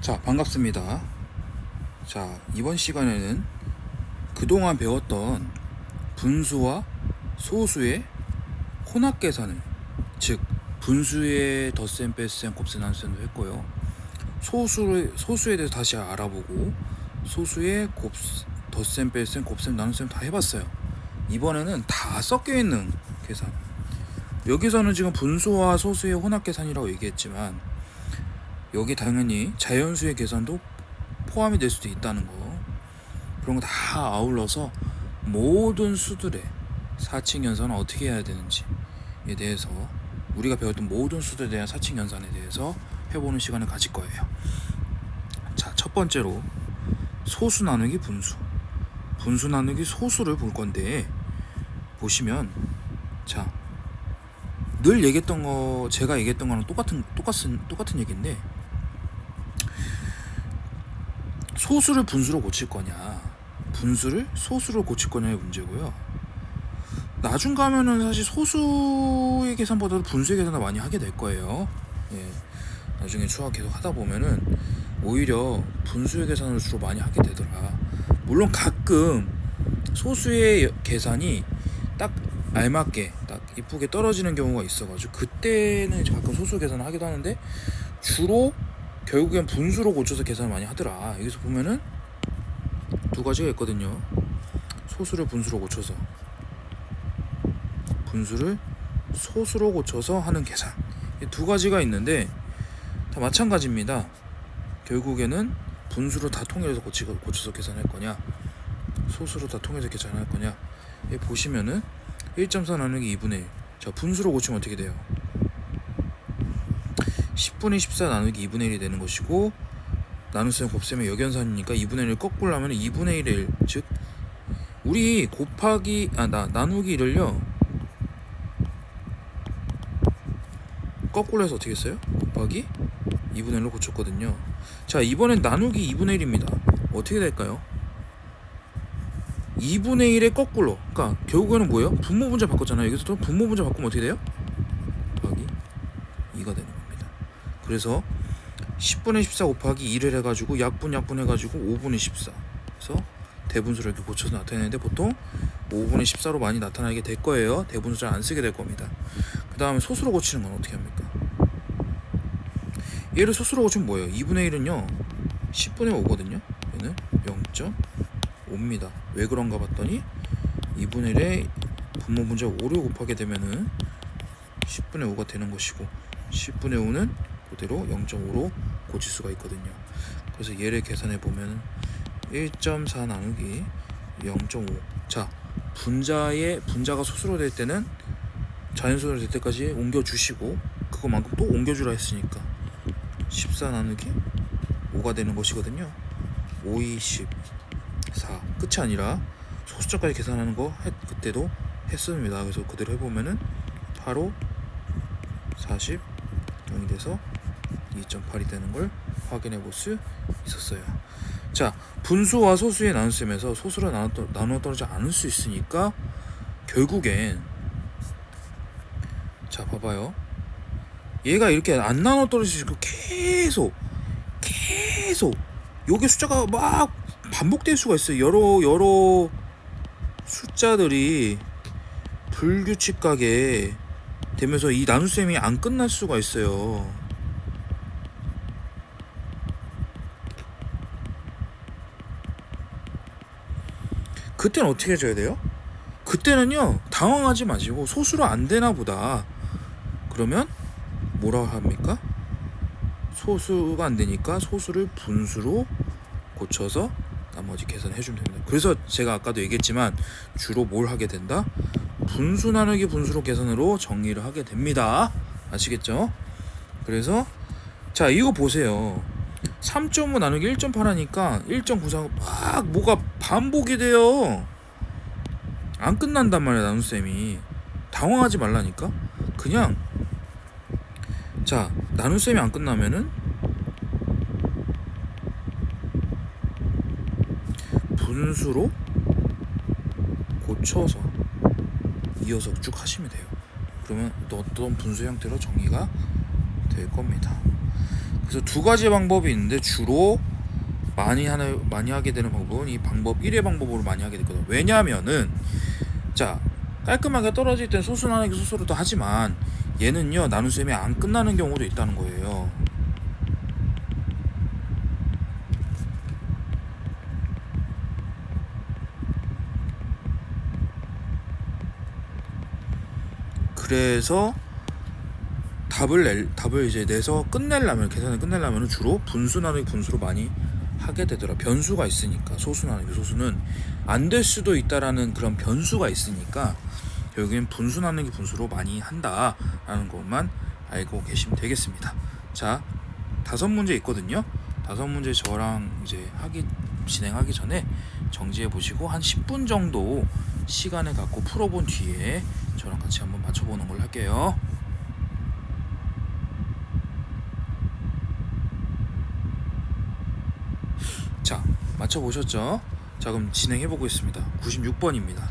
자, 반갑습니다. 자, 이번 시간에는 그동안 배웠던 분수와 소수의 혼합 계산을, 즉 분수의 덧셈, 뺄셈, 곱셈, 나눗셈도 했고요. 소수에 대해서 다시 알아보고 소수의 덧셈, 뺄셈, 곱셈, 나눗셈 다 해봤어요. 이번에는 다 섞여 있는 계산. 여기서는 지금 분수와 소수의 혼합 계산이라고 얘기했지만 여기 당연히 자연수의 계산도 포함이 될 수도 있다는 거, 그런 거 다 아울러서 모든 수들의 사칙 연산을 어떻게 해야 되는지에 대해서, 우리가 배웠던 모든 수들에 대한 사칙 연산에 대해서 해보는 시간을 가질 거예요. 자, 첫 번째로 소수 나누기 분수, 분수 나누기 소수를 볼 건데, 보시면 자, 늘 얘기했던 거, 제가 얘기했던 거랑 똑같은 얘기인데, 소수를 분수로 고칠 거냐, 분수를 소수로 고칠 거냐의 문제고요. 나중 가면은 사실 소수의 계산보다도 분수의 계산을 많이 하게 될 거예요. 예, 나중에 수학 계속 하다 보면은 오히려 분수의 계산을 주로 많이 하게 되더라. 물론 가끔 소수의 계산이 딱 알맞게 딱 이쁘게 떨어지는 경우가 있어가지고 그때는 가끔 소수 계산을 하기도 하는데, 주로 결국엔 분수로 고쳐서 계산을 많이 하더라. 여기서 보면은 두 가지가 있거든요. 소수를 분수로 고쳐서, 분수를 소수로 고쳐서 하는 계산, 이 두 가지가 있는데 다 마찬가지입니다. 결국에는 분수로 다 통일해서 고쳐서 계산할 거냐, 소수로 다 통일해서 계산할 거냐. 보시면은 1.4 나누기 2분의 1. 자, 분수로 고치면 어떻게 돼요? 10분의 14 나누기 2분의 1이 되는 것이고, 나눗셈 곱셈의 역연산이니까 2분의 1을 거꾸로 하면 2분의 1의 1, 즉 우리 나누기 1을요 거꾸로 해서 어떻게 했어요? 곱하기 2분의 1로 고쳤거든요. 자, 이번엔 나누기 2분의 1입니다. 어떻게 될까요? 2분의 1의 거꾸로, 그러니까 결국에는 뭐예요? 분모 분자 바꿨잖아요. 여기서 분모 분자 바꾸면 어떻게 돼요? 곱하기 2가 되는 겁니다. 그래서 10분의 14 곱하기 2를 해가지고 약분 해가지고 5분의 14. 그래서 대분수를 이렇게 고쳐서 나타내는데 보통 5분의 14로 많이 나타나게 될 거예요. 대분수 잘 안 쓰게 될 겁니다. 그 다음에 소수로 고치는 건 어떻게 합니까? 얘를 소수로 고치면 뭐예요? 2분의 1은요 10분의 5거든요. 얘는 0.5입니다. 왜 그런가 봤더니 2분의 1에 분모 분자 5를 곱하게 되면은 10분의 5가 되는 것이고, 10분의 5는 그대로 0.5로 고칠 수가 있거든요. 그래서 얘를 계산해 보면 1.4 나누기 0.5. 자, 분자가 소수로 될 때는 자연수로 될 때까지 옮겨주시고, 그거만큼 또 옮겨주라 했으니까 14 나누기 5가 되는 것이거든요. 5, 2, 14. 끝이 아니라 소수자까지 계산하는 거 그때도 했습니다. 그래서 그대로 해보면은 8, 5, 40, 0이 돼서 2.8이 되는 걸 확인해 볼 수 있었어요. 자, 분수와 소수의 나눗셈에서 소수로 나누어 떨어지지 않을 수 있으니까 결국엔, 자 봐봐요, 얘가 이렇게 안 나누어 떨어질 수 있고 계속 요게 숫자가 막 반복될 수가 있어요. 여러 숫자들이 불규칙하게 되면서 이 나눗셈이 안 끝날 수가 있어요. 그때는 어떻게 해줘야 돼요? 그때는요 당황하지 마시고 소수로 안 되나 보다 그러면 뭐라 합니까? 소수가 안 되니까 소수를 분수로 고쳐서 나머지 계산해 주면 됩니다. 그래서 제가 아까도 얘기했지만 주로 뭘 하게 된다? 분수 나누기 분수로 계산으로 정리를 하게 됩니다. 아시겠죠? 그래서 자, 이거 보세요. 3.5 나누기 1.8 하니까 1.94 막 뭐가 반복이 돼요. 안 끝난단 말이야, 나눗셈이. 당황하지 말라니까. 그냥 자, 나눗셈이 안 끝나면은 분수로 고쳐서 이어서 쭉 하시면 돼요. 그러면 어떤 분수 형태로 정리가 될 겁니다. 그래서 두 가지 방법이 있는데 주로 많이 하게 되는 방법은 이 방법 1의 방법으로 많이 하게 되거든요. 왜냐하면은 자, 깔끔하게 떨어질 땐 소수 나누기 소수로도 하지만 얘는요 나눗셈이 안 끝나는 경우도 있다는 거예요. 그래서 답을 이제 내서 계산을 끝내려면 주로 분수 나누기 분수로 많이 하게 되더라. 변수가 있으니까 소수 나누기 소수는 안 될 수도 있다라는 그런 변수가 있으니까 결국엔 분수 나누기 분수로 많이 한다라는 것만 알고 계시면 되겠습니다. 자, 5문제 있거든요. 5문제 저랑 이제 진행하기 전에 정지해 보시고 한 10분 정도 시간을 갖고 풀어본 뒤에 저랑 같이 한번 맞춰보는 걸로 할게요. 자, 맞춰보셨죠? 자, 그럼 진행해보고 있습니다. 96번입니다.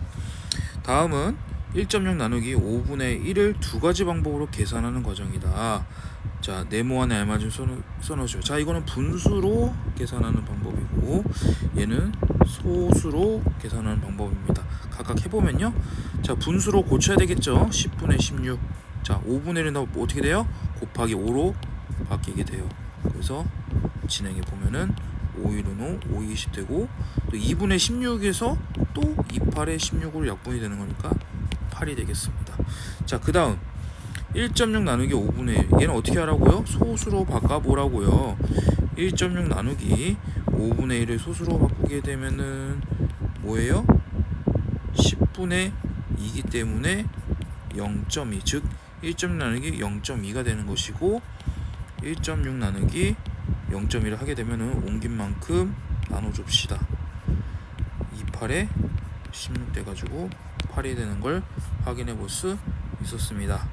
다음은 1.0 나누기 5분의 1을 두 가지 방법으로 계산하는 과정이다. 자, 네모안에 알맞은 써놓으시오. 자, 이거는 분수로 계산하는 방법이고 얘는 소수로 계산하는 방법입니다. 각각 해보면요. 자, 분수로 고쳐야 되겠죠. 10분의 16. 자, 5분의 1은 어떻게 돼요? 곱하기 5로 바뀌게 돼요. 그래서 진행해보면은 5, 5, 20 되고 또 2분의 16에서 또 28의 16으로 약분이 되는 거니까 8이 되겠습니다. 자, 그 다음 1.6 나누기 5분의 1 얘는 어떻게 하라고요? 소수로 바꿔보라고요. 1.6 나누기 5분의 1을 소수로 바꾸게 되면은 뭐예요? 10분의 2이기 때문에 0.2 즉 1.6 나누기 0.2가 되는 것이고 1.6 나누기 0.1을 하게 되면은 옮긴 만큼 나눠줍시다. 28에 16 돼가지고 8이 되는 걸 확인해 볼 수 있었습니다.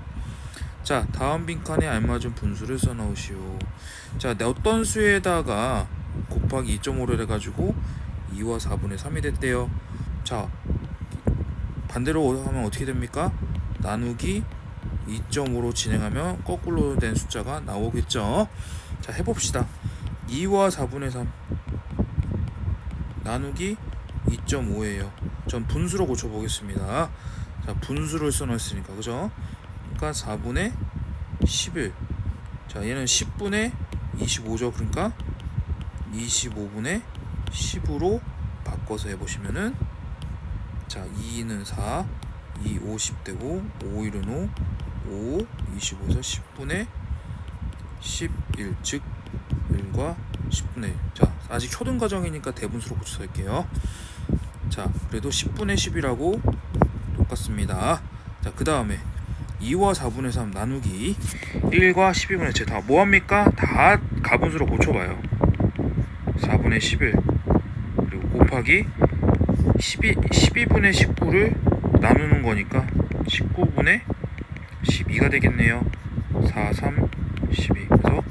자, 다음 빈칸에 알맞은 분수를 써놓으시오. 자, 어떤 수에다가 곱하기 2.5를 해가지고 2와 4분의 3이 됐대요. 자, 반대로 하면 어떻게 됩니까? 나누기 2.5로 진행하면 거꾸로 된 숫자가 나오겠죠. 자, 해봅시다. 2와 4분의 3 나누기 2.5예요. 전 분수로 고쳐보겠습니다. 자, 분수를 써놨으니까 그죠? 그러니까 4분의 11. 자, 얘는 10분의 25죠. 그러니까 25분의 10으로 바꿔서 해보시면은 자, 2는 4, 2, 50 되고 5, 1은 5, 5, 25에서 10분의 11, 즉 1과 10분의 1. 자, 아직 초등 과정이니까 대분수로 고쳐서 할게요. 자, 그래도 10분의 10이라고 똑같습니다. 자, 그 다음에 2와 4분의 3 나누기 1과 12분의 7 다 뭐합니까? 다 가분수로 고쳐봐요. 4분의 11 그리고 곱하기 12분의 19를 나누는 거니까 19분의 12가 되겠네요. 4, 3, 12 그래서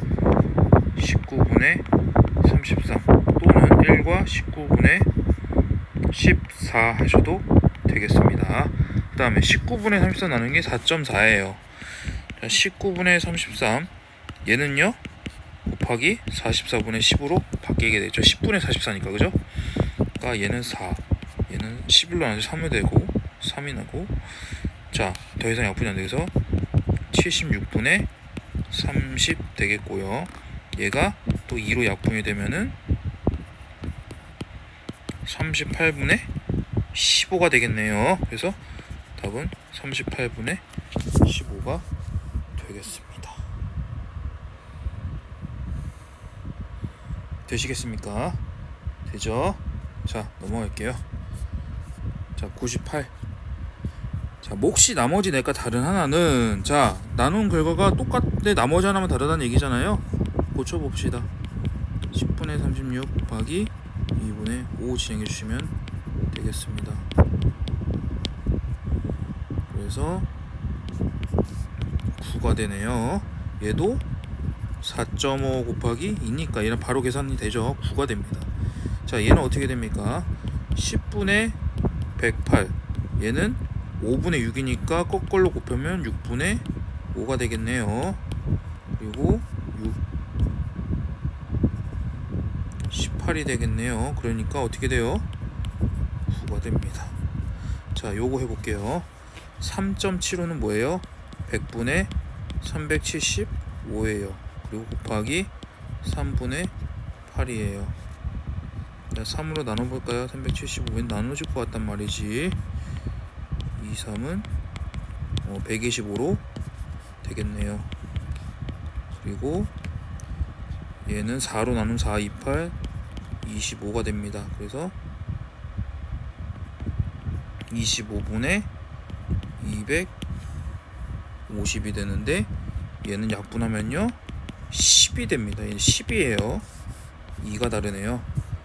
19분의 33 또는 1과 19분의 14 하셔도 되겠습니다. 그 다음에 19분의 33 나누는 게 4.4예요. 19분의 33 얘는요 곱하기 44분의 10으로 바뀌게 되죠. 10분의 44니까 그죠? 그러니까 얘는 4 얘는 11로 나눠서 3이 되고 3이 나고 자, 더 이상 약분이 안 돼서 76분의 30 되겠고요. 얘가 또 2로 약분이 되면은 38분의 15가 되겠네요. 그래서 답은 38분의 15가 되겠습니다. 되시겠습니까? 되죠? 자, 넘어갈게요. 자, 98. 자, 몫이 나머지 넷과 다른 하나는 자, 나눈 결과가 똑같은데 나머지 하나만 다르다는 얘기잖아요. 고쳐봅시다. 10분의 36 곱하기 2분의 5 진행해 주시면 되겠습니다. 그래서 9가 되네요. 얘도 4.5 곱하기 2니까 얘는 바로 계산이 되죠. 9가 됩니다. 자, 얘는 어떻게 됩니까? 10분의 108 얘는 5분의 6이니까 거꾸로 곱하면 6분의 5가 되겠네요. 그리고 8이 되겠네요. 그러니까 어떻게 돼요? 9가 됩니다. 자, 요거 해볼게요. 3.75는 뭐예요? 100분의 375예요. 그리고 곱하기 3분의 8이에요. 3으로 나눠볼까요? 375는 나눠질 것 같단 말이지. 2, 3은 125로 되겠네요. 그리고 얘는 4로 나누면 4, 28, 25가 됩니다. 그래서 25분의 250이 되는데 얘는 약분하면요 10이 됩니다. 얘는 10이에요. 2가 다르네요.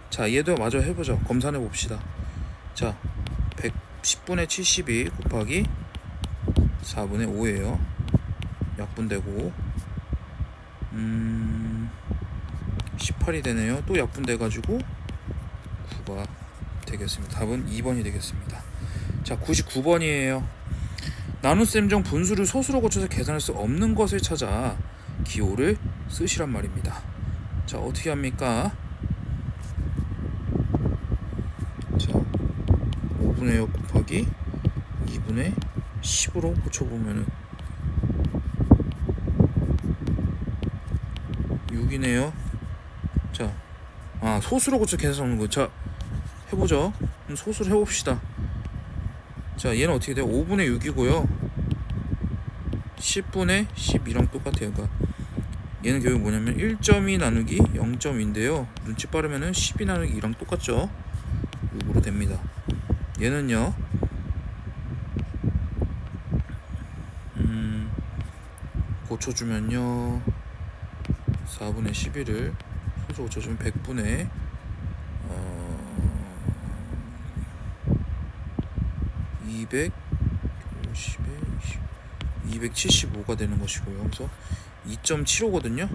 자, 얘도 마저 해보죠. 검산해 봅시다. 자, 10분의 72 곱하기 4분의 5예요. 약분되고 18이 되네요. 또 약분돼가지고 9가 되겠습니다. 답은 2번이 되겠습니다. 자, 99번이에요. 나눗셈 중 분수를 소수로 고쳐서 계산할 수 없는 것을 찾아 기호를 쓰시란 말입니다. 자, 어떻게 합니까? 자, 5분의 6 곱하기 2분의 10으로 고쳐보면은 6이네요. 자, 소수로 고쳐 계산 없는 거. 자, 해보죠. 그럼 소수를 해봅시다. 자, 얘는 어떻게 돼요? 5분의 6이고요 10분의 12랑 똑같아요. 그러니까 얘는 결국 뭐냐면 1.2 나누기 0.2인데요 눈치 빠르면은 12 나누기 2랑 똑같죠. 6으로 됩니다. 얘는요 고쳐주면요 4분의 11을 소수 고쳐주면 100분의 250에 275가 되는 것이고요. 그래서 2.75거든요.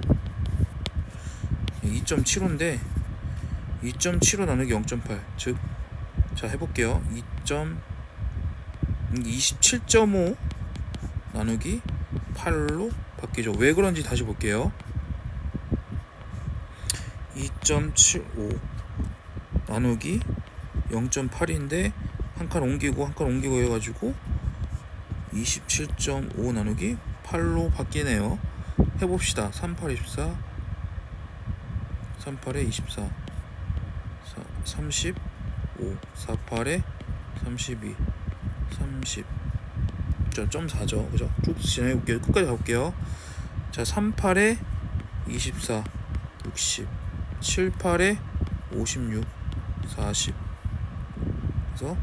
2.75인데 2.75 나누기 0.8 즉, 자 해볼게요. 27.5 나누기 8로 바뀌죠. 왜 그런지 다시 볼게요. 2.75 나누기 0.8인데 한 칸 옮기고 해가지고 27.5 나누기 8로 바뀌네요. 해봅시다. 38, 24 38에 24 35 48에 32 30 0.4죠. 그죠? 쭉 진행해볼게요. 끝까지 가볼게요. 자, 38에 24 60 78에 56 40 그래서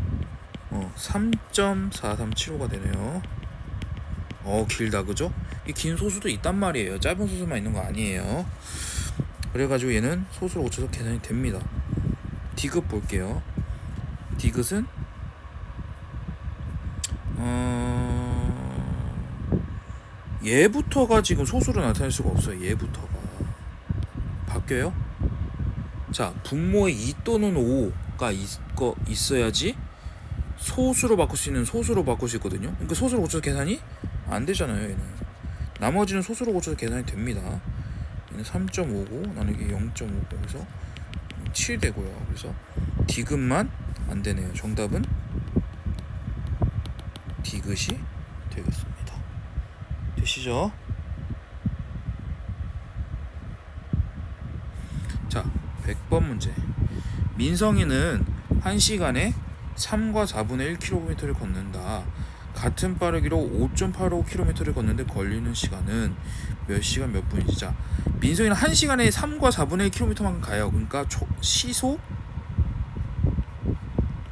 3.4375가 되네요. 길다. 그죠? 이 긴 소수도 있단 말이에요. 짧은 소수만 있는 거 아니에요. 그래가지고 얘는 소수로 고쳐서 계산이 됩니다. 디귿 볼게요. 디귿은 얘부터가 지금 소수로 나타낼 수가 없어요. 얘부터가 바뀌어요. 자, 분모에 2 또는 5가 있어야지 소수로 바꿀 수 있는 소수로 바꿀 수 있거든요. 그러니까 소수로 고쳐서 계산이 안 되잖아요. 얘는 나머지는 소수로 고쳐서 계산이 됩니다. 얘는 3.59 나누기 0.59 그래서 7 되고요. 그래서 디귿만 안 되네요. 정답은 디귿이 되겠습니다. 되시죠? 자, 100번 문제. 민성이는 1시간에 3과 4분의 1km를 걷는다. 같은 빠르기로 5.85km를 걷는데 걸리는 시간은 몇 시간 몇 분이지? 자, 민성이는 1시간에 3과 4분의 1km만 가요. 그러니까 시속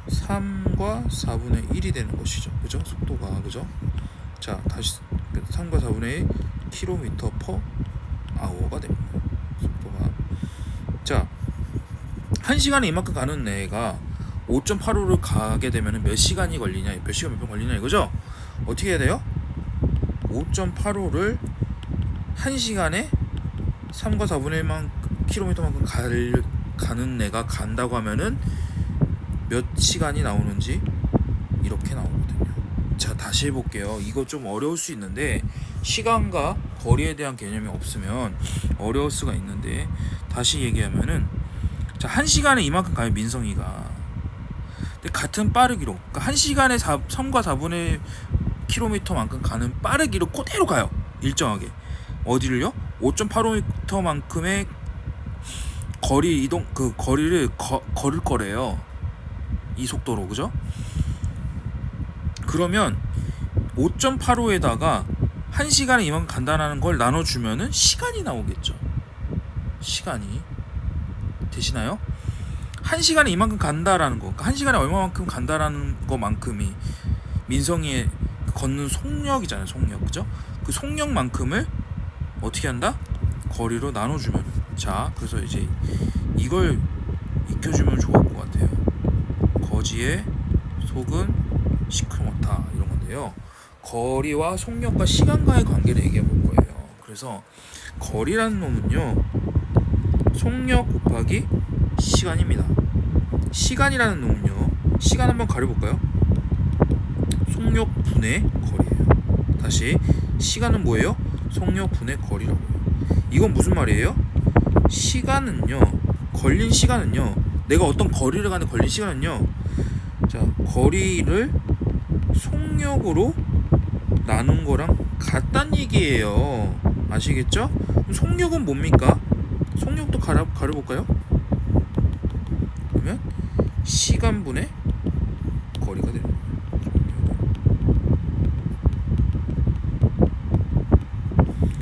3과 4분의 1이 되는 것이죠. 그죠? 속도가. 그죠? 자, 다시 3과 4분의 1 km per hour가 됩니다. 속도가. 자, 1시간에 이만큼 가는 애가 5.85를 가게 되면 몇 시간이 걸리냐, 몇 시간 몇 분 걸리냐 이거죠? 어떻게 해야 돼요? 5.85를 1시간에 3과 4분의 1만 km만큼 가는 애가 간다고 하면은 몇 시간이 나오는지 이렇게 나오거든요. 자, 다시 해볼게요. 이거 좀 어려울 수 있는데 시간과 거리에 대한 개념이 없으면 어려울 수가 있는데 다시 얘기하면은 자, 1시간에 이만큼 가요, 민성이가. 근데 같은 빠르기로, 그러니까 1시간에 3과 4분의 킬로미터만큼 가는 빠르기로 그대로 가요. 일정하게. 어디를요? 5.85m만큼의 거리 이동, 그 거리를 걸을 거래요. 이 속도로, 그죠? 그러면 5.85에다가 1시간에 이만큼 간다는 걸 나눠주면은 시간이 나오겠죠. 시간이 되시나요? 1시간에 이만큼 간다라는 거, 그러니까 1시간에 얼마만큼 간다라는 거만큼이 민성이의 걷는 속력이잖아요. 속력, 그죠? 그 속력만큼을 어떻게 한다? 거리로 나눠주면. 자, 그래서 이제 이걸 익혀주면 좋을 것 같아요. 거지의 속은 시크로타 이런 건데요. 거리와 속력과 시간과의 관계를 얘기해 볼 거예요. 그래서 거리라는 놈은요, 속력 곱하기 시간입니다. 시간이라는 놈은요, 시간 한번 가려볼까요? 속력 분의 거리예요. 다시, 시간은 뭐예요? 속력 분의 거리라고요. 이건 무슨 말이에요? 시간은요, 걸린 시간은요, 내가 어떤 거리를 가는 걸린 시간은요, 자, 거리를 속력으로 나눈 거랑 같다는 얘기예요. 아시겠죠? 그럼 속력은 뭡니까? 속력도 가려볼까요? 그러면 시간분의 거리가 되는 거예요.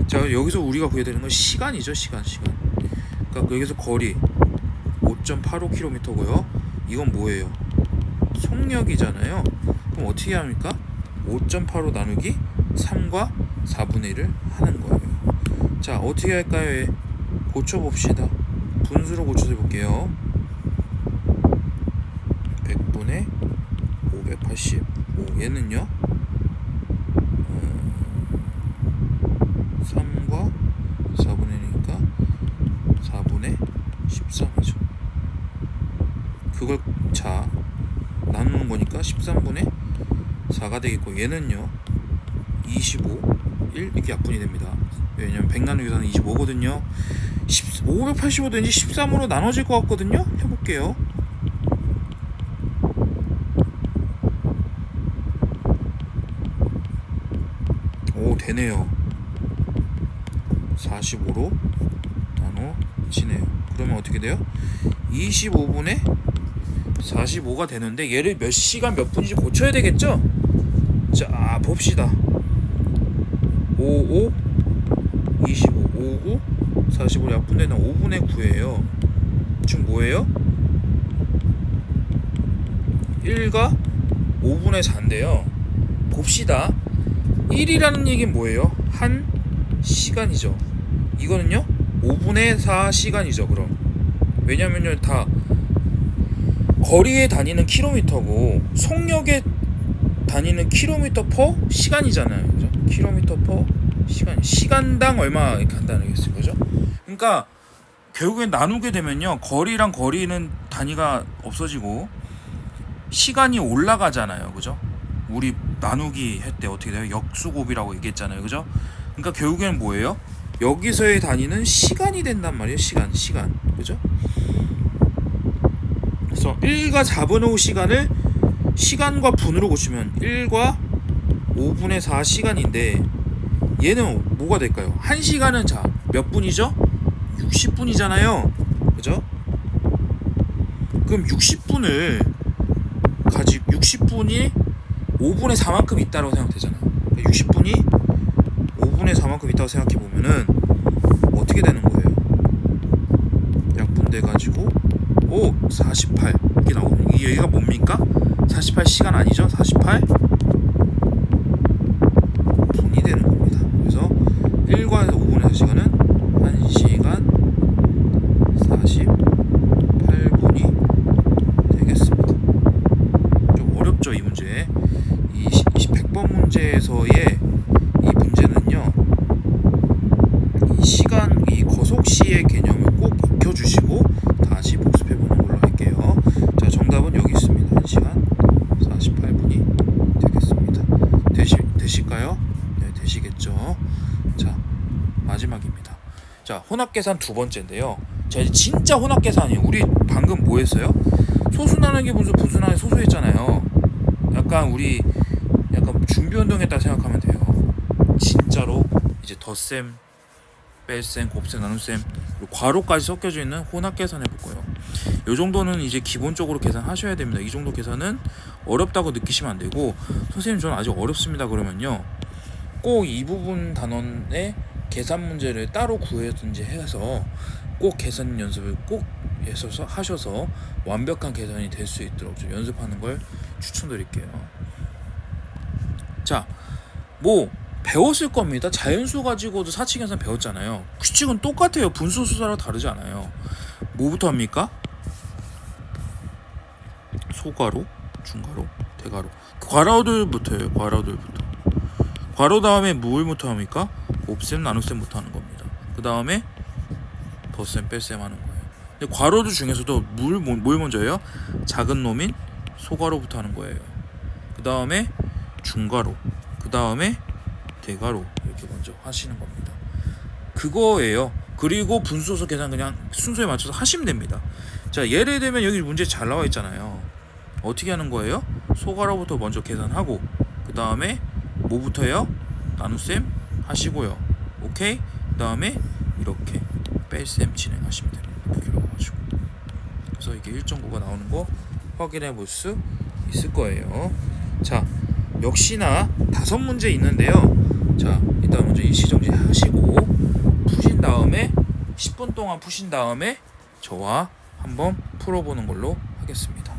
자, 여기서 우리가 구해야 되는 건 시간이죠. 시간. 그러니까 여기서 거리 5.85km고요. 이건 뭐예요? 속력이잖아요. 그럼 어떻게 합니까? 5.85 나누기 3과 4분의 1을 하는 거예요. 자, 어떻게 할까요? 고쳐봅시다. 분수로 고쳐서 해볼게요. 100분의 585. 얘는요, 3과 4분의 1이니까 4분의 13이죠. 그걸 자 나누는 거니까 13분의 4가 되겠고, 얘는요 25, 1 이렇게 약분이 됩니다. 왜냐면 100 나누기 4는 25거든요. 585 왠지 13으로 나눠질 것 같거든요. 해볼게요. 오, 되네요. 45로 나눠지네요. 그러면 어떻게 돼요? 25분의 45가 되는데, 얘를 몇 시간 몇 분인지 고쳐야 되겠죠? 자, 봅시다. 55, 25, 59, 45 약분되는 5분의 9예요. 지금 뭐예요? 1과 5분의 4인데요. 봅시다. 1이라는 얘기는 뭐예요? 한 시간이죠. 이거는요 5분의 4 시간이죠. 그럼 왜냐면요, 다 거리에 다니는 킬로미터고 속력에 다니는 킬로미터 퍼 시간이잖아요. 그죠? 킬로미터 퍼 시간, 시간당 얼마 간다는 게 거죠. 그러니까 결국엔 나누게 되면요, 거리랑 거리는 단위가 없어지고 시간이 올라가잖아요. 그죠? 우리 나누기 할 때 어떻게 돼요? 역수곱이라고 얘기했잖아요. 그죠? 그러니까 결국에는 뭐예요? 여기서의 단위는 시간이 된단 말이에요. 시간. 그죠? 그래서 1과 4분의 5 시간을 시간과 분으로 고치면 1과 5분의 4 시간인데, 얘는 뭐가 될까요? 1시간은 자, 몇 분이죠? 60분이잖아요. 그죠? 그럼 60분을 가지고 60분이 5분의 4만큼 있다고 생각되잖아요. 60분이 5분의 4만큼 있다고 생각해 보면은 어떻게 되는 거예요? 약분돼 가지고 48 이게 나오거든요. 이게 얘가 뭡니까? 48시간 아니죠? 48 분이 되는 겁니다. 그래서 1과 5분의 4시간은 1시간 48분이 되겠습니다. 좀 어렵죠, 이 문제. 100번 문제에서의 이 문제는요, 이 시간, 이 거속시의 개념을 꼭 익혀주시고 다시 복습해보는 걸로 할게요. 자, 정답은 여기 있습니다. 1시간 48분이 되겠습니다. 되실까요? 네, 되시겠죠. 자, 마지막입니다. 자, 혼합계산 두 번째인데요. 자, 이제 진짜 혼합 계산이에요. 우리 방금 뭐 했어요? 소수 나누기 분수, 분수 나누기 소수 했잖아요. 약간 우리 약간 준비 운동했다 생각하면 돼요. 진짜로 이제 덧셈, 뺄셈, 곱셈, 나눗셈, 괄호까지 섞여져 있는 혼합 계산 해볼 거예요. 이 정도는 이제 기본적으로 계산하셔야 됩니다. 이 정도 계산은 어렵다고 느끼시면 안 되고, 선생님 저는 아직 어렵습니다 그러면요, 꼭 이 부분 단원의 계산 문제를 따로 구해든지 해서 꼭 계산 연습을 꼭 하셔서 완벽한 계산이 될 수 있도록 좀 연습하는 걸 추천드릴게요. 자, 뭐 배웠을 겁니다. 자연수 가지고도 사칙 계산 배웠잖아요. 규칙은 똑같아요. 분수 수사랑 다르지 않아요. 뭐부터 합니까? 소괄호, 중괄호, 대괄호. 괄호들부터예요. 괄호들부터. 괄호 다음에 뭘부터 합니까? 곱셈, 나눗셈부터 하는 겁니다. 그 다음에 덧셈, 뺄셈 하는 거예요. 근데 괄호들 중에서도 뭘 먼저 해요? 작은 놈인 소괄호부터 하는 거예요. 그 다음에 중괄호, 그 다음에 대괄호, 이렇게 먼저 하시는 겁니다. 그거예요. 그리고 분수수 계산 그냥 순서에 맞춰서 하시면 됩니다. 자, 예를 들면 여기 문제 잘 나와 있잖아요. 어떻게 하는 거예요? 소괄호부터 먼저 계산하고, 그 다음에 뭐부터요? 나눗셈 하시고요. 오케이? 그 다음에 이렇게 뺄셈 진행하시면 됩니다. 이렇게 나와가지고. 그래서 이게 1.9가 나오는 거 확인해 볼 수 있을 거예요. 자, 역시나 5문제 있는데요. 자, 일단 먼저 일시정지 하시고 푸신 다음에 10분 동안 푸신 다음에 저와 한번 풀어보는 걸로 하겠습니다.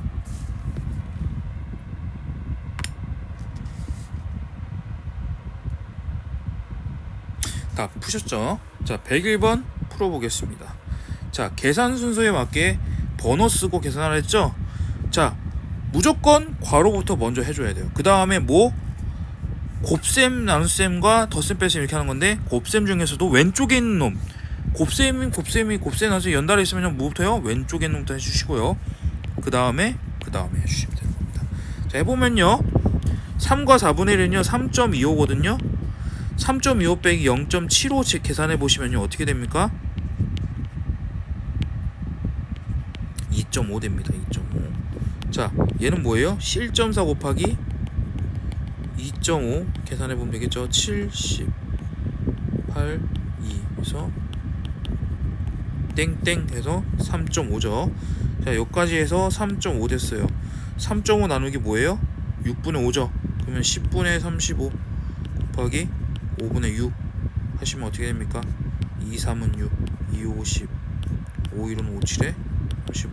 다 푸셨죠? 자, 101번 풀어보겠습니다. 자, 계산 순서에 맞게 번호 쓰고 계산하라 했죠? 자, 무조건 괄호부터 먼저 해줘야 돼요. 그 다음에 뭐? 곱셈, 나눗셈과 덧셈, 뺄셈 이렇게 하는 건데, 곱셈 중에서도 왼쪽에 있는 놈, 곱셈, 나눗셈 연달아 있으면 뭐부터요? 왼쪽에 있는 놈부터 해주시고요. 그 다음에 해주시면 되는 겁니다. 자, 해보면요, 3과 4분의 1은요 3.25거든요 3.25 빼기 0.75 계산해 보시면요 어떻게 됩니까? 2.5 됩니다. 2.5. 자, 얘는 뭐예요? 1.4 곱하기 2.5 계산해 보면 되겠죠? 70 8 2 해서 땡땡 해서 3.5죠. 자, 여기까지 해서 3.5 됐어요. 3.5 나누기 뭐예요? 6분의 5죠. 그러면 10분의 35 곱하기 5분의 6 하시면 어떻게 됩니까? 2, 3은 6, 2, 5, 10, 5, 1은 5, 7에 15,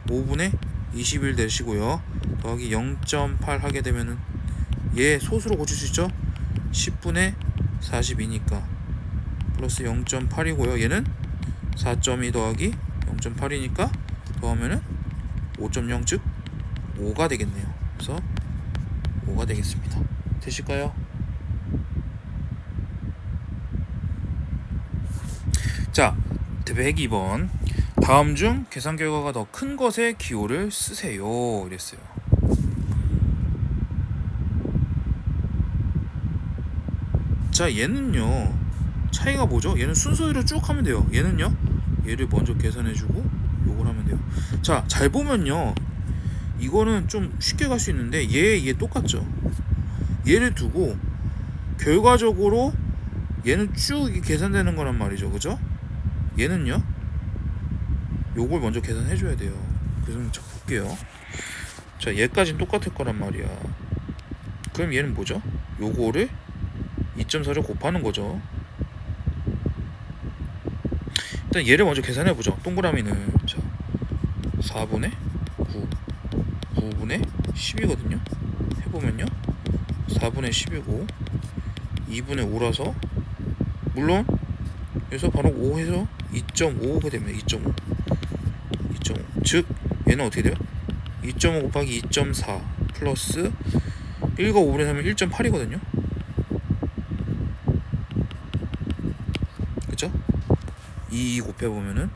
5분의 21 되시고요. 더하기 0.8 하게 되면은 얘 소수로 고칠 수 있죠? 10분의 42니까 플러스 0.8이고요. 얘는 4.2 더하기 0.8이니까 더하면은 5.0 즉 5가 되겠네요. 그래서 5가 되겠습니다. 되실까요? 자, 102번. 다음 중 계산 결과가 더 큰 것의 기호를 쓰세요. 이랬어요. 자, 얘는요 차이가 뭐죠? 얘는 순서대로 쭉 하면 돼요. 얘는요 얘를 먼저 계산해주고 요걸 하면 돼요. 자, 잘 보면요 이거는 좀 쉽게 갈 수 있는데 얘 똑같죠? 얘를 두고 결과적으로 얘는 쭉 계산되는 거란 말이죠. 그죠? 얘는요 요걸 먼저 계산해줘야 돼요. 그래서 자 볼게요. 자, 얘까지는 똑같을 거란 말이야. 그럼 얘는 뭐죠? 요거를 2.4로 곱하는 거죠. 일단 얘를 먼저 계산해보죠. 동그라미는 자 4분의 9 9분의 10이거든요 해보면요 4분의 10이고 2분의 5라서 물론 여기서 바로 5 해서 2.5가 됩니다. 2.5 즉 얘는 어떻게 돼요? 2.5 곱하기 2.4 플러스 1과 5분의 3은 1.8이거든요 그쵸? 2 곱해보면은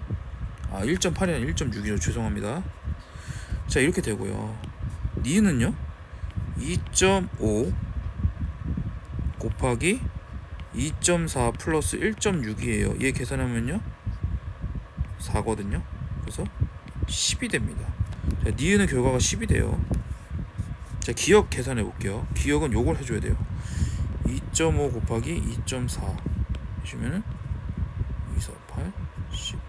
1.8이 아니라 1.6이죠. 죄송합니다. 자, 이렇게 되고요. 니은은요 2.5 곱하기 2.4 플러스 1.6이에요 얘 계산하면요 4거든요. 그래서 10이 됩니다. 자, 니은의 결과가 10이 돼요. 자, 기억 계산해 볼게요. 기억은 요걸 해줘야 돼요. 2.5 곱하기 2.4 해주면은 2, 4, 8, 10.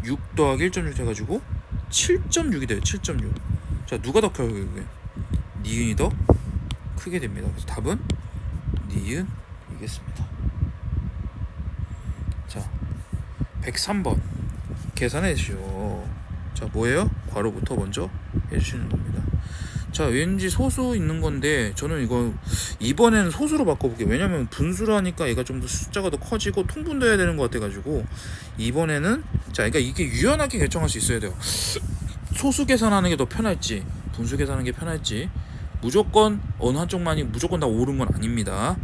6 더하기 1.6 해가지고 7.6이 돼요. 7.6. 자, 누가 더 커요? 그게 니은이 더 크게 됩니다. 그래서 답은 니은이겠습니다. 자, 103번 계산해 주시오. 자, 뭐예요? 괄호부터 먼저 해주시는 겁니다. 자, 왠지 소수 있는 건데 저는 이거 이번에는 소수로 바꿔볼게요. 왜냐면 분수로 하니까 얘가 좀 더 숫자가 더 커지고 통분도 해야 되는 것 같아가지고 이번에는, 자, 그러니까 이게 유연하게 결정할 수 있어야 돼요. 소수 계산하는 게 더 편할지 분수 계산하는 게 편할지, 무조건 어느 한쪽만이 무조건 다 옳은 건 아닙니다.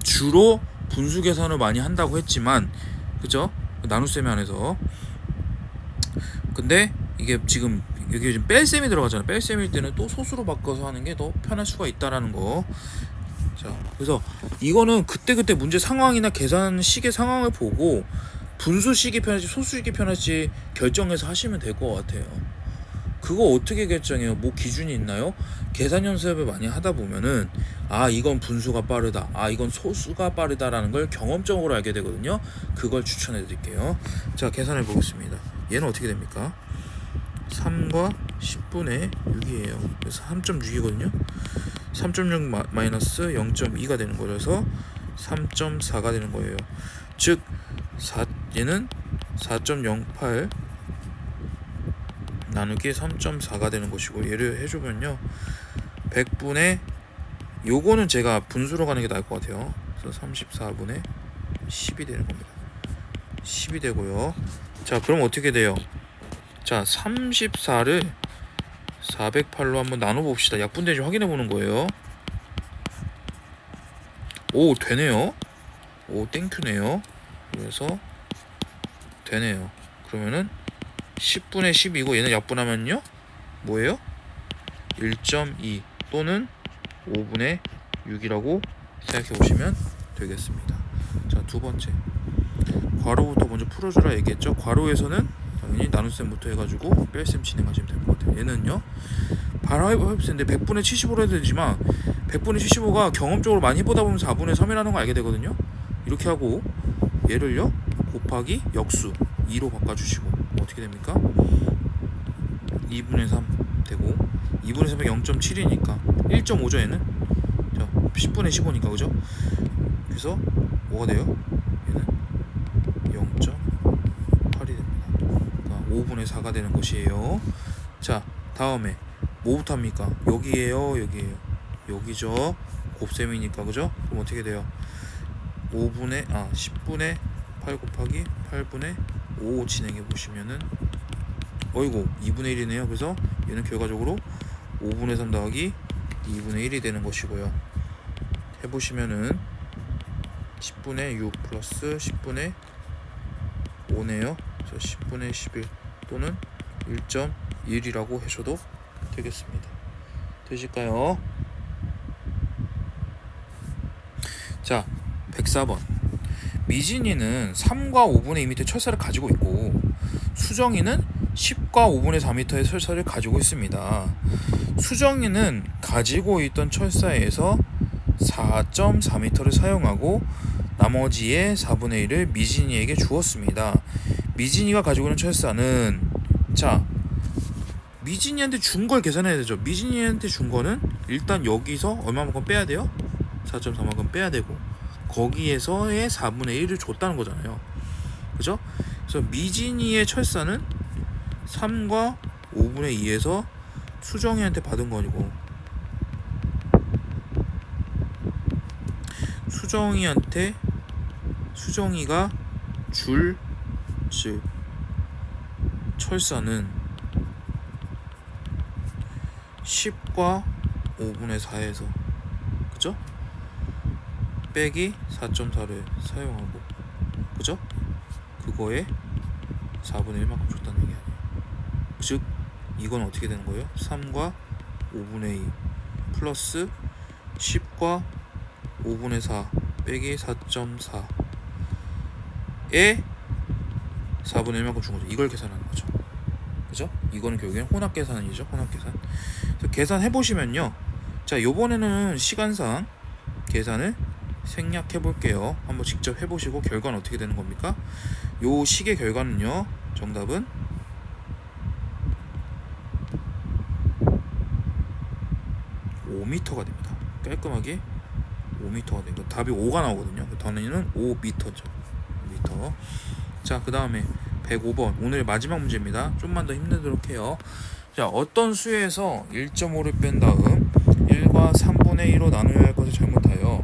주로 분수 계산을 많이 한다고 했지만, 그죠? 나눗셈에 한해서. 근데 이게 지금 여기 지금 뺄셈이 들어가잖아요. 뺄셈일 때는 또 소수로 바꿔서 하는 게 더 편할 수가 있다라는 거. 자, 그래서 이거는 그때그때 문제 상황이나 계산식의 상황을 보고 분수식이 편할지 소수식이 편할지 결정해서 하시면 될 것 같아요. 그거 어떻게 결정해요? 뭐 기준이 있나요? 계산 연습을 많이 하다 보면은 아, 이건 분수가 빠르다, 아, 이건 소수가 빠르다라는 걸 경험적으로 알게 되거든요. 그걸 추천해 드릴게요. 자, 계산해 보겠습니다. 얘는 어떻게 됩니까? 3과 10분의 6이에요. 그래서 3.6이거든요. 3.6 마이너스 0.2가 되는 거라서 3.4가 되는 거예요. 즉 얘는 4.08 나누기 3.4가 되는 것이고, 얘를 해주면요 100분의, 요거는 제가 분수로 가는 게 나을 것 같아요. 그래서 34분의 10이 되는 겁니다. 10이 되고요. 자, 그럼 어떻게 돼요? 자, 34를 408로 한번 나눠봅시다. 약분되는지 확인해 보는 거예요. 오, 되네요. 오, 땡큐네요. 그래서 되네요. 그러면은 10분의 10이고 얘는 약분하면요 뭐예요? 1.2 또는 5분의 6이라고 생각해 보시면 되겠습니다. 자, 두 번째, 괄호부터 먼저 풀어주라 얘기했죠. 괄호에서는 당연히 나눗셈부터 해가지고 뺄셈 진행하시면 될 것 같아요. 얘는요 바로 해볼텐데 100분의 75로 해도 되지만 100분의 75가 경험적으로 많이 해보다 보면 4분의 3이라는 거 알게 되거든요. 이렇게 하고 얘를요 곱하기 역수 2로 바꿔주시고 어떻게 됩니까? 2분의 3 되고, 2분의 3이 0.7이니까 1.5죠 얘는. 자, 10분의 15니까 그죠? 그래서 뭐가 돼요? 얘는 0.8이 됩니다. 그러니까 5분의 4가 되는 것이에요. 자, 다음에 뭐부터 합니까? 여기에요, 여기에요, 여기죠. 곱셈이니까 그죠? 그럼 어떻게 돼요? 10분의 8 곱하기 8분의 5 진행해 보시면은 어이구 2분의 1이네요. 그래서 얘는 결과적으로 5분의 3 더하기 2분의 1이 되는 것이고요. 해보시면은 10분의 6 플러스 10분의 5네요. 그래서 10분의 11 또는 1.1이라고 하셔도 되겠습니다. 되실까요? 자, 104번. 미진이는 3과 5분의 2m의 철사를 가지고 있고 수정이는 10과 5분의 4m의 철사를 가지고 있습니다. 수정이는 가지고 있던 철사에서 4.4m를 사용하고 나머지의 4분의 1을 미진이에게 주었습니다. 미진이가 가지고 있는 철사는, 자, 미진이한테 준 걸 계산해야 되죠. 미진이한테 준 거는 일단 여기서 얼마만큼 빼야 돼요? 4.4만큼 빼야 되고 거기에서의 4분의 1을 줬다는 거잖아요. 그죠? 그래서 미진이의 철사는 3과 5분의 2에서 수정이한테 받은 거고, 수정이가 줄 즉 철사는 10과 5분의 4에서 그죠? 빼기 4.4를 사용하고 그죠? 그거에 4분의 1만큼 줬다는 얘기 아니에요. 즉 이건 어떻게 되는 거예요? 3과 5분의 2 플러스 10과 5분의 4 빼기 4.4에 4분의 1만큼 준 거죠. 이걸 계산하는 거죠. 그죠? 이거는 결국엔 혼합 계산이죠. 혼합 계산. 계산해 보시면요. 자, 요번에는 시간상 계산을 생략해 볼게요. 한번 직접 해 보시고 결과는 어떻게 되는 겁니까? 요 식의 결과는요. 정답은 5m가 됩니다. 깔끔하게 5m가 되고 답이 5가 나오거든요. 더는 5m죠. 5m. 자, 그 다음에 105번 오늘의 마지막 문제입니다. 좀만 더 힘내도록 해요. 자, 어떤 수에서 1.5를 뺀 다음 1과 3분의 1로 나눠야 할 것을 잘못하여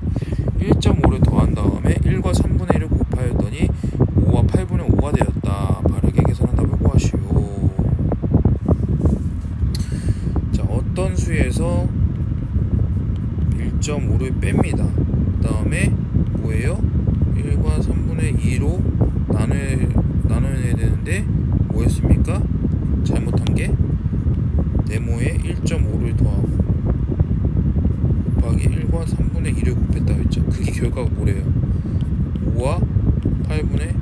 1.5를 더한 다음에 1과 3분의 1을 곱하였더니 5와 8분의 5가 되었다. 바르게 계산한 답을 구하시오. 자, 어떤 수에서 1.5를 뺍니다. 그 다음에 뭐예요? 1과 3분의 2로 나눠야 되는데 뭐였습니까? 잘못한 게 네모에 1.5를 더하고 곱하기 1과 3분의 2를 곱했다고 했죠. 그게 결과가 뭐래요? 5와 8분의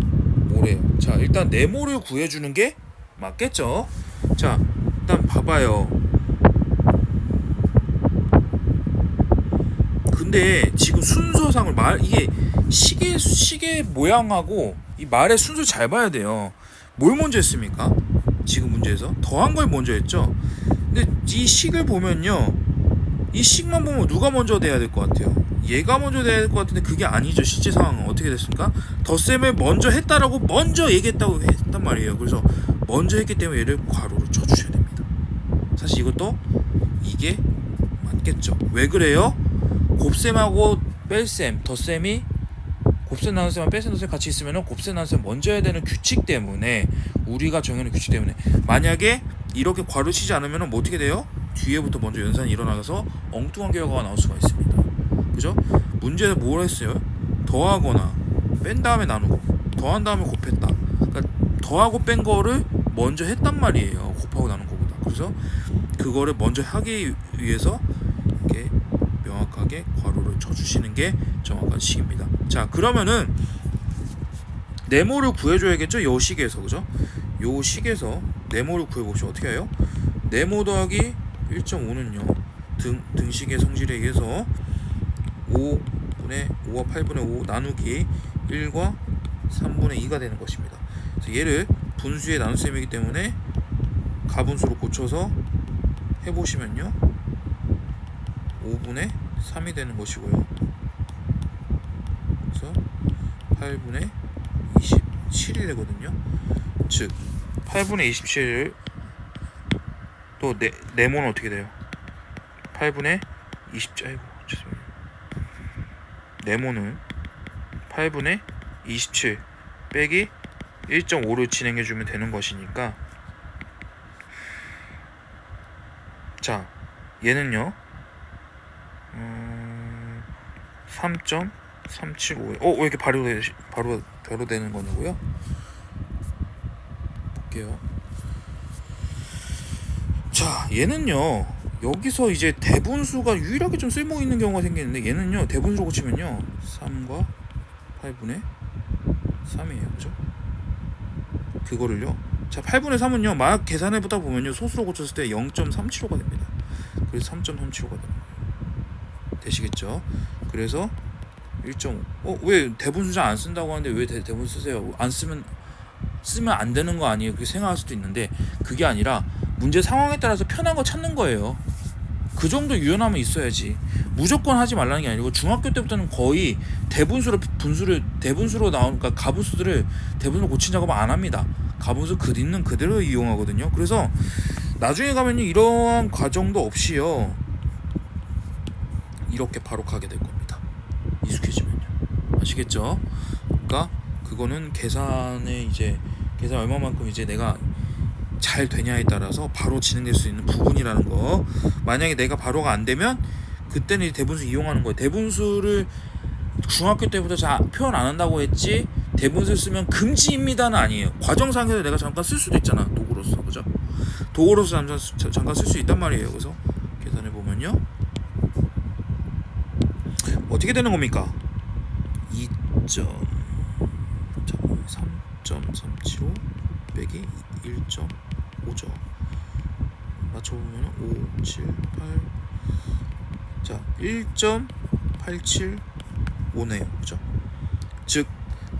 5래요. 자, 일단 네모를 구해주는 게 맞겠죠? 자, 일단 봐봐요. 근데 지금 순서상을 이게 시계 모양하고 이 말의 순서 잘 봐야 돼요. 뭘 먼저 했습니까? 지금 문제에서 더한 걸 먼저 했죠. 근데 이 식을 보면요, 이 식만 보면 누가 먼저 돼야 될 것 같아요? 얘가 먼저 돼야 될 것 같은데 그게 아니죠. 실제 상황은 어떻게 됐습니까? 덧셈을 먼저 했다라고 먼저 얘기했다고 했단 말이에요. 그래서 먼저 했기 때문에 얘를 괄호로 쳐주셔야 됩니다. 사실 이것도 이게 맞겠죠. 왜 그래요? 곱셈하고 뺄셈, 덧셈이 곱셈 나눗셈과 뺄셈 나눗셈 같이 있으면 곱셈 나눗셈 먼저 해야 되는 규칙 때문에, 우리가 정해놓은 규칙 때문에, 만약에 이렇게 괄호 치지 않으면 뭐 어떻게 돼요? 뒤에부터 먼저 연산이 일어나서 엉뚱한 결과가 나올 수가 있습니다. 그죠? 문제는 뭘 했어요? 더하거나 뺀 다음에 나누고 더한 다음에 곱했다. 그러니까 더하고 뺀 거를 먼저 했단 말이에요. 곱하고 나눈 거보다. 그래서 그거를 먼저 하기 위해서 이렇게 명확하게 괄호를 쳐주시는 게 정확한 식입니다. 자, 그러면은 네모를 구해줘야겠죠? 요 식에서. 그죠? 요 식에서 네모를 구해봅시다. 어떻게 해요? 네모 더하기 1.5는요 등식의 성질에 의해서 5와 8분의 5 나누기 1과 3분의 2가 되는 것입니다. 그래서 얘를 분수의 나눗셈이기 때문에 가분수로 고쳐서 해보시면요 5분의 3이 되는 것이고요. 그래서 8분의 27이 되거든요. 즉 8분의 27을 또 네모는 어떻게 돼요? 8분의 27. 아이고 죄송해요. 네모는 8분의 27 빼기 1.5를 진행해주면 되는 것이니까, 자, 얘는요 3.375. 왜 이렇게 바로 되는 거냐고요? 볼게요. 자, 얘는요 여기서 이제 대분수가 유일하게 좀 쓸모 있는 경우가 생기는데, 얘는요 대분수로 고치면요 3과 8분의 3이에요. 그죠? 그거를요, 자 8분의 3은요 막 계산해보다 보면요 소수로 고쳤을 때 0.375가 됩니다. 그래서 3.375가 되는 거예요. 되시겠죠? 그래서 1.5. 왜 대분수자 안 쓴다고 하는데 왜 대분수 쓰세요? 안 쓰면 안 되는 거 아니에요? 그렇게 생각할 수도 있는데, 그게 아니라 문제 상황에 따라서 편한 거 찾는 거예요. 그 정도 유연함은 있어야지. 무조건 하지 말라는 게 아니고, 중학교 때부터는 거의 대분수로 나오니까 가분수들을 대분수로 고친 작업을 안 합니다. 가분수 있는 그대로 이용하거든요. 그래서 나중에 가면 이러한 과정도 없이요 이렇게 바로 가게 될 겁니다. 익숙해지면요. 아시겠죠? 그러니까 그거는 계산 얼마만큼 이제 내가 잘 되냐에 따라서 바로 진행될 수 있는 부분이라는 거. 만약에 내가 바로가 안 되면 그때는 대분수 이용하는 거예요. 대분수를 중학교 때부터 잘 표현 안 한다고 했지 대분수 쓰면 금지입니다는 아니에요. 과정상에서 내가 잠깐 쓸 수도 있잖아. 도구로서. 그죠? 도구로서 잠깐 쓸 수 있단 말이에요. 그래서 계산해 보면요 어떻게 되는 겁니까? 3.375 빼기 1.5죠. 맞춰보면 5, 7, 8. 자, 1.875네요. 그죠? 즉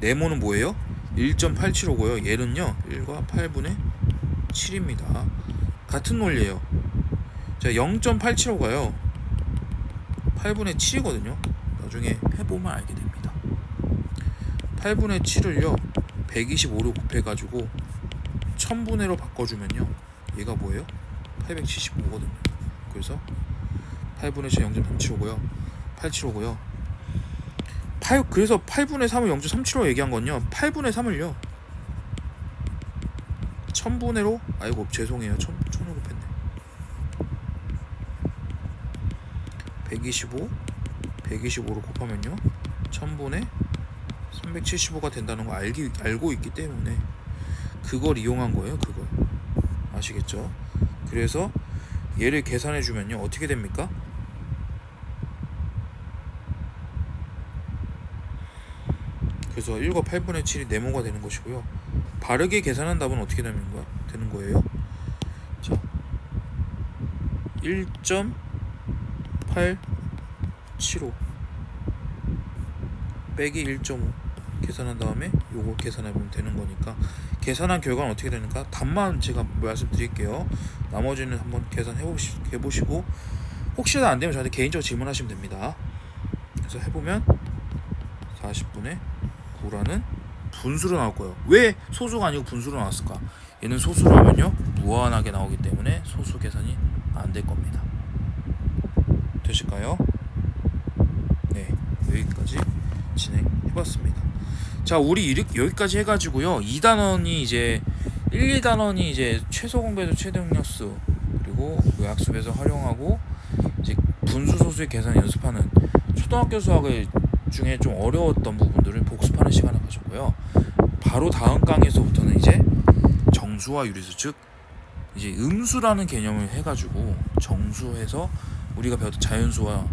네모는 뭐예요? 1.875고요. 얘는요 1과 8분의 7입니다. 같은 논리예요. 자, 0.875가요 8분의 7이거든요. 나중에 해보면 알게 됩니다. 8분의 7을요 125로 곱해가지고 1000분의로 바꿔주면요 얘가 뭐예요? 875거든요. 그래서 8분의 7 0.375고요 875고요. 그래서 8분의 3을 0.375 얘기한 건요 8분의 3을요 1000분의로 아이고 죄송해요 1000을 곱했네. 125로 곱하면요 1000분의 375가 된다는 거 알고 있기 때문에 그걸 이용한 거예요. 그걸 아시겠죠? 그래서 얘를 계산해 주면요 어떻게 됩니까? 그래서 1과 8분의 7이 네모가 되는 것이고요. 바르게 계산한 답은 어떻게 되는 거예요? 자, 1.875 빼기 1.5 계산한 다음에 요거 계산해보면 되는 거니까 계산한 결과는 어떻게 되는가? 답만 제가 말씀드릴게요. 나머지는 한번 계산해보시고 혹시나 안되면 저한테 개인적으로 질문하시면 됩니다. 그래서 해보면 40분의 9라는 분수로 나올 거예요. 왜 소수가 아니고 분수로 나왔을까? 얘는 소수로 하면요 무한하게 나오기 때문에 소수 계산이 안 될 겁니다. 되실까요? 네, 여기까지 진행해봤습니다. 자, 우리 여기까지 해가지고요 2단원이 이제 1, 2단원이 이제 최소 공배수 최대 응력수 그리고 의학습에서 활용하고 이제 분수 소수의 계산 연습하는 초등학교 수학을 중에 좀 어려웠던 부분들을 복습하는 시간을 가졌고요. 바로 다음 강에서부터는 이제 정수와 유리수, 즉 이제 음수라는 개념을 해가지고 정수해서 우리가 배웠던 자연수와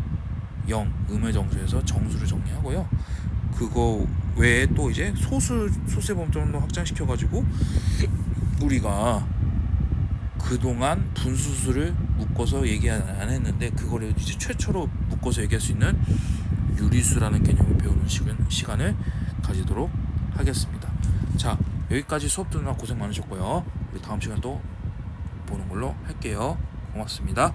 음의 정수에서 정수를 정리하고요. 그거 외에 또 이제 소수의 범점도 확장시켜가지고 우리가 그동안 분수수를 묶어서 얘기 안 했는데 그거를 이제 최초로 묶어서 얘기할 수 있는 유리수라는 개념을 배우는 시간을 가지도록 하겠습니다. 자, 여기까지 수업 듣느라 고생 많으셨고요. 우리 다음 시간 또 보는 걸로 할게요. 고맙습니다.